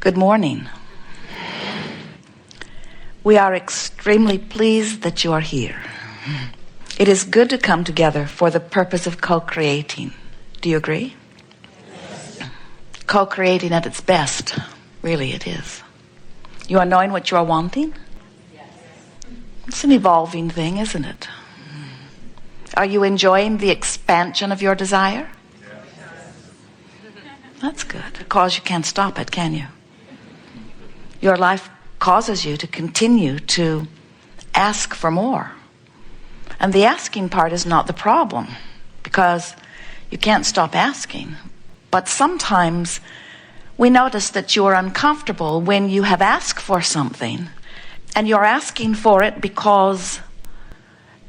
Good morning. We are extremely pleased that you are here. It is good to come together for the purpose of co-creating. Do you agree? Yes. Co-creating at its best. Really, it is. You are knowing what you are wanting? Yes. It's an evolving thing, isn't it? Are you enjoying the expansion of your desire? Yes. That's good, because you can't stop it, can you? Your life causes you to continue to ask for more. And the asking part is not the problem, because you can't stop asking. But sometimes we notice that you are uncomfortable when you have asked for something, and you're asking for it because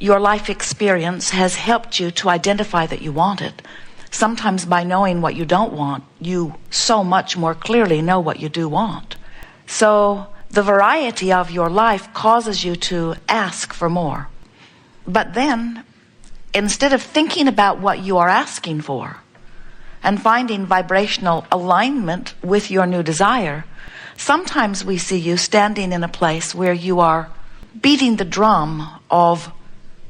your life experience has helped you to identify that you want it. Sometimes by knowing what you don't want, you so much more clearly know what you do want. So the variety of your life causes you to ask for more. But then, instead of thinking about what you are asking for and finding vibrational alignment with your new desire, sometimes we see you standing in a place where you are beating the drum of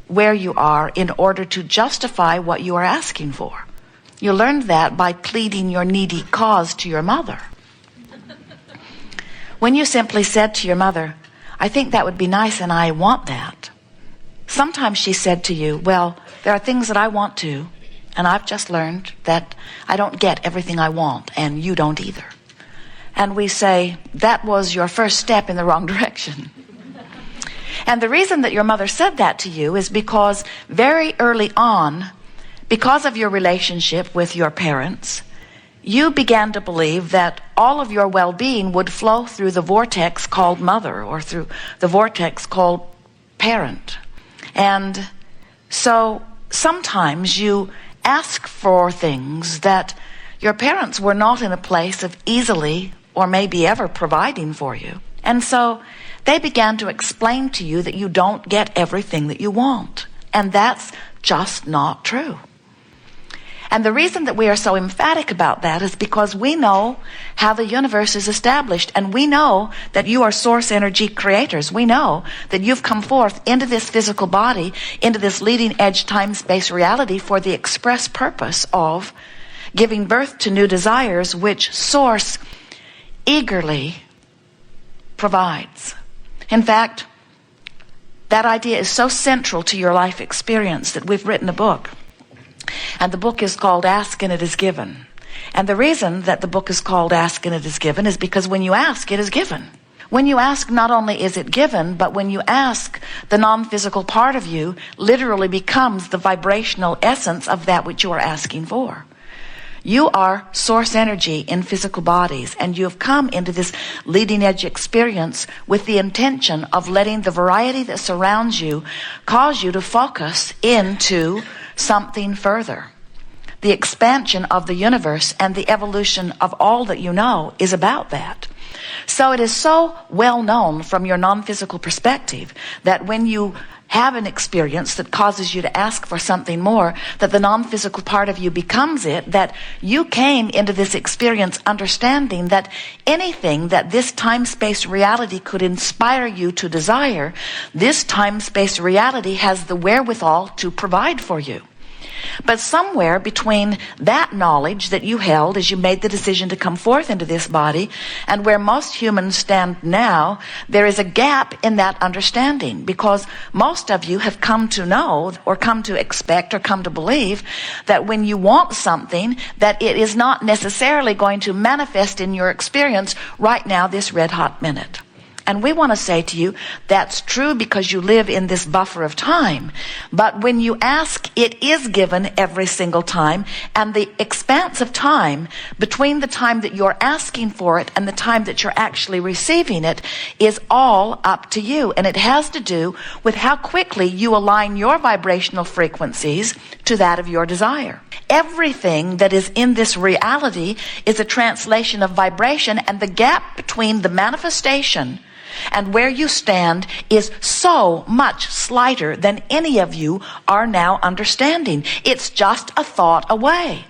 where you are in order to justify what you are asking for. You learned that by pleading your needy cause to your mother. When you simply said to your mother, I think that would be nice and I want that. Sometimes she said to you, well, there are things that I want to, and I've just learned that I don't get everything I want, and you don't either. And we say, that was your first step in the wrong direction. And the reason that your mother said that to you is because very early on, because of your relationship with your parents, you began to believe that all of your well-being would flow through the vortex called mother, or through the vortex called parent. And so sometimes you ask for things that your parents were not in a place of easily or maybe ever providing for you. And so they began to explain to you that you don't get everything that you want. And that's just not true. And the reason that we are so emphatic about that is because we know how the universe is established, and we know that you are source energy creators. We know that you've come forth into this physical body, into this leading edge time-space reality for the express purpose of giving birth to new desires, which source eagerly provides. In fact, that idea is so central to your life experience that we've written a book. And the book is called Ask and It Is Given. And the reason that the book is called Ask and It Is Given is because when you ask, it is given. When you ask, not only is it given, but when you ask, the non-physical part of you literally becomes the vibrational essence of that which you are asking for. You are source energy in physical bodies, and you have come into this leading edge experience with the intention of letting the variety that surrounds you cause you to focus into something further. The expansion of the universe and the evolution of all that you know is about that. So it is so well known from your non-physical perspective that when you have an experience that causes you to ask for something more, that the non-physical part of you becomes it, that you came into this experience understanding that anything that this time-space reality could inspire you to desire, this time-space reality has the wherewithal to provide for you. But somewhere between that knowledge that you held as you made the decision to come forth into this body and where most humans stand now, there is a gap in that understanding, because most of you have come to know or come to expect or come to believe that when you want something, that it is not necessarily going to manifest in your experience right now, this red hot minute. And we want to say to you, that's true because you live in this buffer of time. But when you ask, it is given every single time. And the expanse of time between the time that you're asking for it and the time that you're actually receiving it is all up to you. And it has to do with how quickly you align your vibrational frequencies to that of your desire. Everything that is in this reality is a translation of vibration, and the gap between the manifestation and where you stand is so much slighter than any of you are now understanding. It's just a thought away.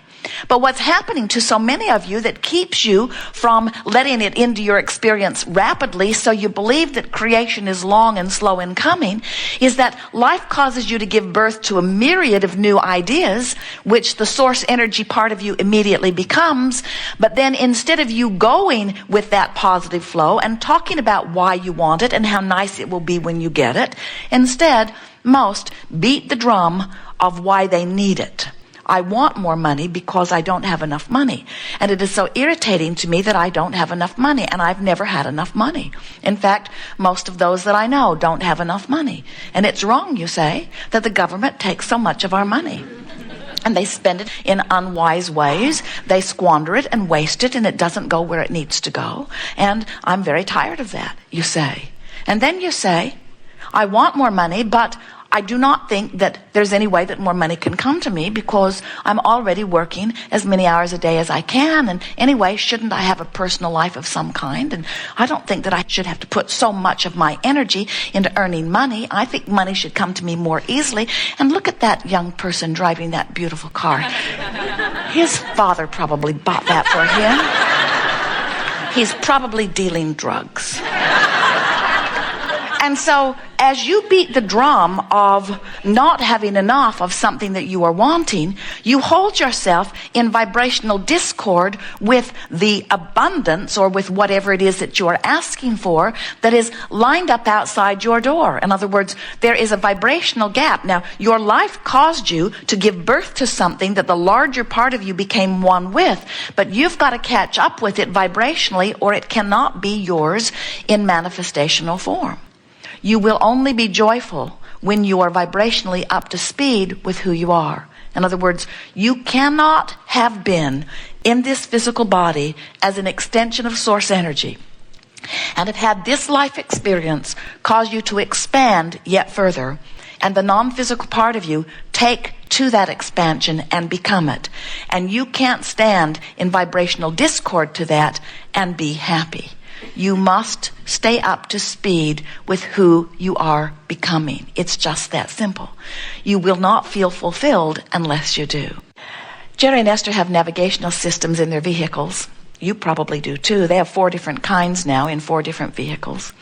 But what's happening to so many of you that keeps you from letting it into your experience rapidly, so you believe that creation is long and slow in coming, is that life causes you to give birth to a myriad of new ideas, which the source energy part of you immediately becomes. But then instead of you going with that positive flow and talking about why you want it and how nice it will be when you get it, instead, most beat the drum of why they need it. I want more money because I don't have enough money. And it is so irritating to me that I don't have enough money, and I've never had enough money. In fact, most of those that I know don't have enough money. And it's wrong, you say, that the government takes so much of our money. And they spend it in unwise ways. They squander it and waste it, and it doesn't go where it needs to go. And I'm very tired of that, you say. And then you say, I want more money, but I do not think that there's any way that more money can come to me because I'm already working as many hours a day as I can. And anyway, shouldn't I have a personal life of some kind? And I don't think that I should have to put so much of my energy into earning money. I think money should come to me more easily. And look at that young person driving that beautiful car. His father probably bought that for him. He's probably dealing drugs. And so as you beat the drum of not having enough of something that you are wanting, you hold yourself in vibrational discord with the abundance, or with whatever it is that you are asking for, that is lined up outside your door. In other words, there is a vibrational gap. Now, your life caused you to give birth to something that the larger part of you became one with, but you've got to catch up with it vibrationally, or it cannot be yours in manifestational form. You will only be joyful when you are vibrationally up to speed with who you are. In other words, you cannot have been in this physical body as an extension of source energy and have had this life experience cause you to expand yet further, and the non-physical part of you take to that expansion and become it. And you can't stand in vibrational discord to that and be happy. You must stay up to speed with who you are becoming. It's just that simple. You will not feel fulfilled unless you do. Jerry and Esther have navigational systems in their vehicles. You probably do too. They have 4 different kinds now in 4 different vehicles.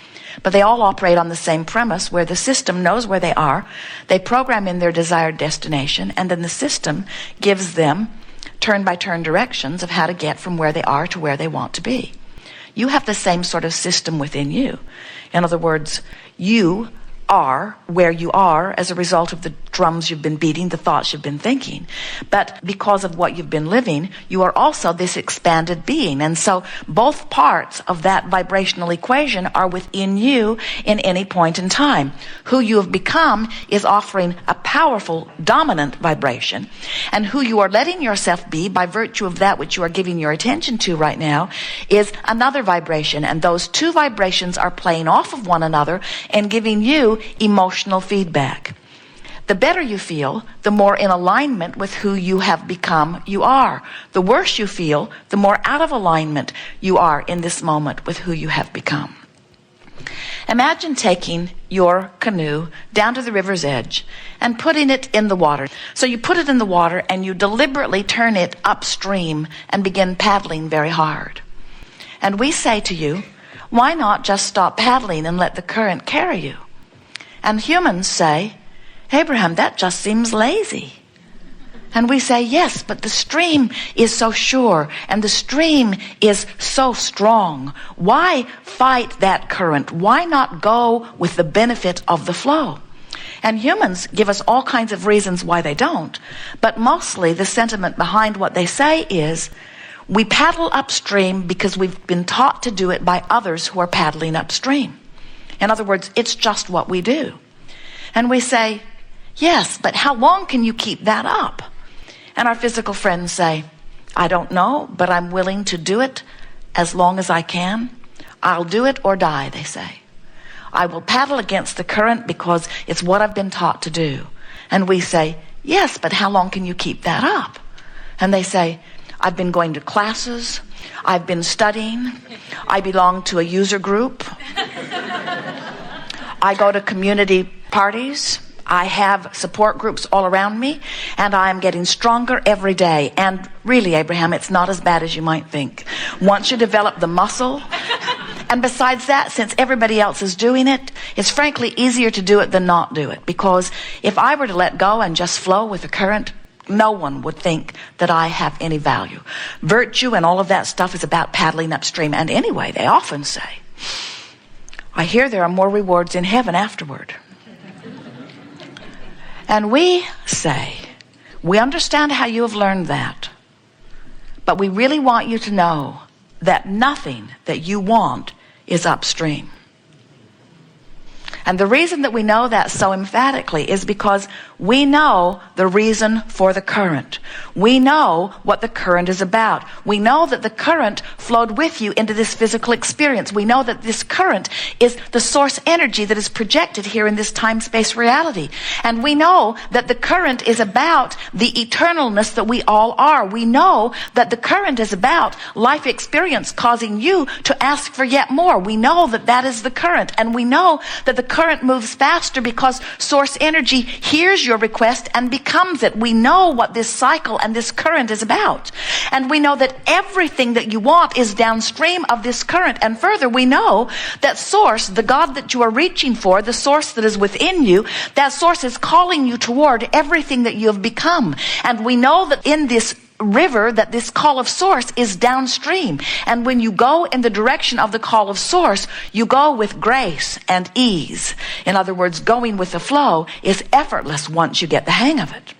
But they all operate on the same premise, where the system knows where they are. They program in their desired destination, and then the system gives them turn-by-turn directions of how to get from where they are to where they want to be. You have the same sort of system within you. In other words, you are where you are as a result of the drums you've been beating, the thoughts you've been thinking. But because of what you've been living, you are also this expanded being. And so both parts of that vibrational equation are within you in any point in time. Who you have become is offering a powerful, dominant vibration. And who you are letting yourself be by virtue of that which you are giving your attention to right now is another vibration. And those 2 vibrations are playing off of one another and giving you emotional feedback. The better you feel, the more in alignment with who you have become you are. The worse you feel, the more out of alignment you are in this moment with who you have become. Imagine taking your canoe down to the river's edge and putting it in the water. So you put it in the water and you deliberately turn it upstream and begin paddling very hard. And we say to you, why not just stop paddling and let the current carry you? And humans say, Abraham, that just seems lazy. And we say, yes, but the stream is so sure and the stream is so strong. Why fight that current? Why not go with the benefit of the flow? And humans give us all kinds of reasons why they don't. But mostly the sentiment behind what they say is, we paddle upstream because we've been taught to do it by others who are paddling upstream. In other words, it's just what we do. And we say, yes, but how long can you keep that up? And our physical friends say, I don't know, but I'm willing to do it as long as I can. I'll do it or die, they say. I will paddle against the current because it's what I've been taught to do. And we say, yes, but how long can you keep that up? And they say, I've been going to classes. I've been studying. I belong to a user group. I go to community parties. I have support groups all around me, and I am getting stronger every day. And really, Abraham, it's not as bad as you might think. Once you develop the muscle, and besides that, since everybody else is doing it, it's frankly easier to do it than not do it. Because if I were to let go and just flow with the current, no one would think that I have any value. Virtue and all of that stuff is about paddling upstream. And anyway, they often say, I hear there are more rewards in heaven afterward. And we say, we understand how you have learned that, but we really want you to know that nothing that you want is upstream. And the reason that we know that so emphatically is because we know the reason for the current. We know what the current is about. We know that the current flowed with you into this physical experience. We know that this current is the source energy that is projected here in this time-space reality. And we know that the current is about the eternalness that we all are. We know that the current is about life experience causing you to ask for yet more. We know that that is the current. And we know that the current moves faster because source energy hears your request and becomes it. We know what this cycle and this current is about. And we know that everything that you want is downstream of this current. And further, we know that source, the God that you are reaching for, the source that is within you, that source is calling you toward everything that you have become. And we know that in this river, that this call of source is downstream. And when you go in the direction of the call of source, you go with grace and ease. In other words, going with the flow is effortless once you get the hang of it.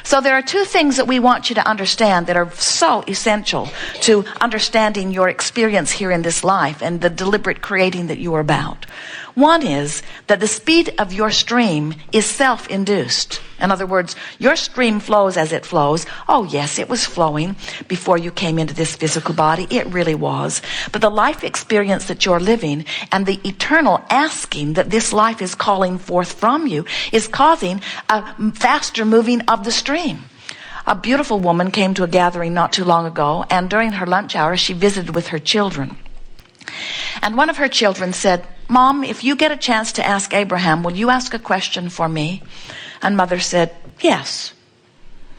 So there are two things that we want you to understand that are so essential to understanding your experience here in this life and the deliberate creating that you are about. One is that the speed of your stream is self-induced. In other words, your stream flows as it flows. Oh yes, it was flowing before you came into this physical body. It really was. But the life experience that you're living and the eternal asking that this life is calling forth from you is causing a faster moving of the stream. A beautiful woman came to a gathering not too long ago, and during her lunch hour, she visited with her children. And one of her children said, Mom, if you get a chance to ask Abraham, will you ask a question for me? And Mother said, yes.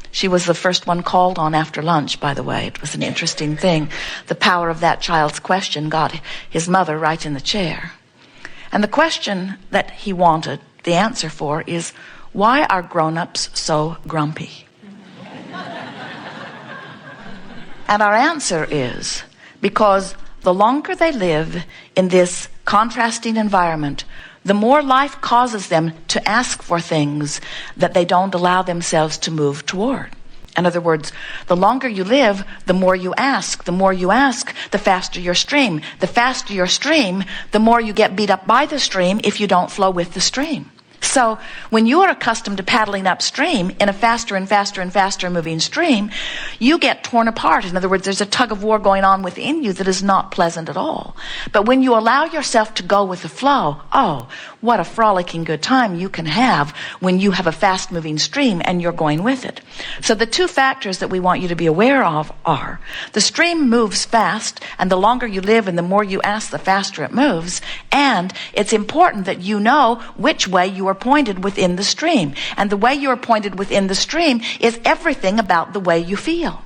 She was the first one called on after lunch, by the way. It was an interesting thing. The power of that child's question got his mother right in the chair. And the question that he wanted the answer for is, why are grown-ups so grumpy? And our answer is, because the longer they live in this contrasting environment, the more life causes them to ask for things that they don't allow themselves to move toward. In other words, the longer you live, the more you ask. The more you ask, the faster your stream. The faster your stream, the more you get beat up by the stream if you don't flow with the stream. So when you are accustomed to paddling upstream in a faster and faster and faster moving stream, you get torn apart. In other words, there's a tug of war going on within you that is not pleasant at all. But when you allow yourself to go with the flow, oh, what a frolicking good time you can have when you have a fast moving stream and you're going with it. So the two factors that we want you to be aware of are the stream moves fast, and the longer you live and the more you ask, the faster it moves. And it's important that you know which way you are pointed within the stream. And the way you are pointed within the stream is everything about the way you feel.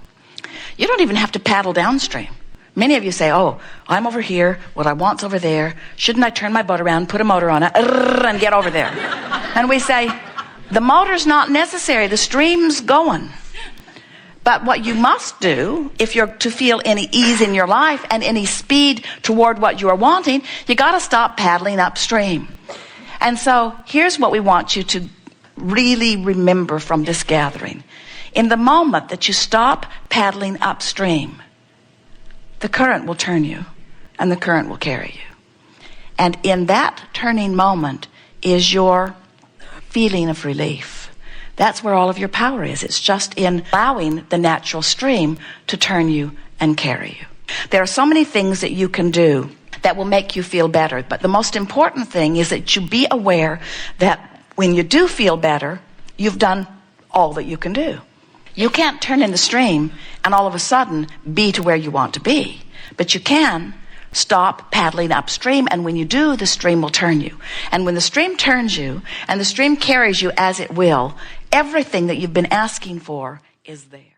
You don't even have to paddle downstream. Many of you say, oh, I'm over here, what I want's over there. Shouldn't I turn my boat around, put a motor on it, and get over there? And we say, the motor's not necessary, the stream's going. But what you must do, if you're to feel any ease in your life and any speed toward what you are wanting, you got to stop paddling upstream. And so here's what we want you to really remember from this gathering. In the moment that you stop paddling upstream, the current will turn you and the current will carry you. And in that turning moment is your feeling of relief. That's where all of your power is. It's just in allowing the natural stream to turn you and carry you. There are so many things that you can do that will make you feel better. But the most important thing is that you be aware that when you do feel better, you've done all that you can do. You can't turn in the stream and all of a sudden be to where you want to be. But you can stop paddling upstream, and when you do, the stream will turn you. And when the stream turns you, and the stream carries you as it will, everything that you've been asking for is there.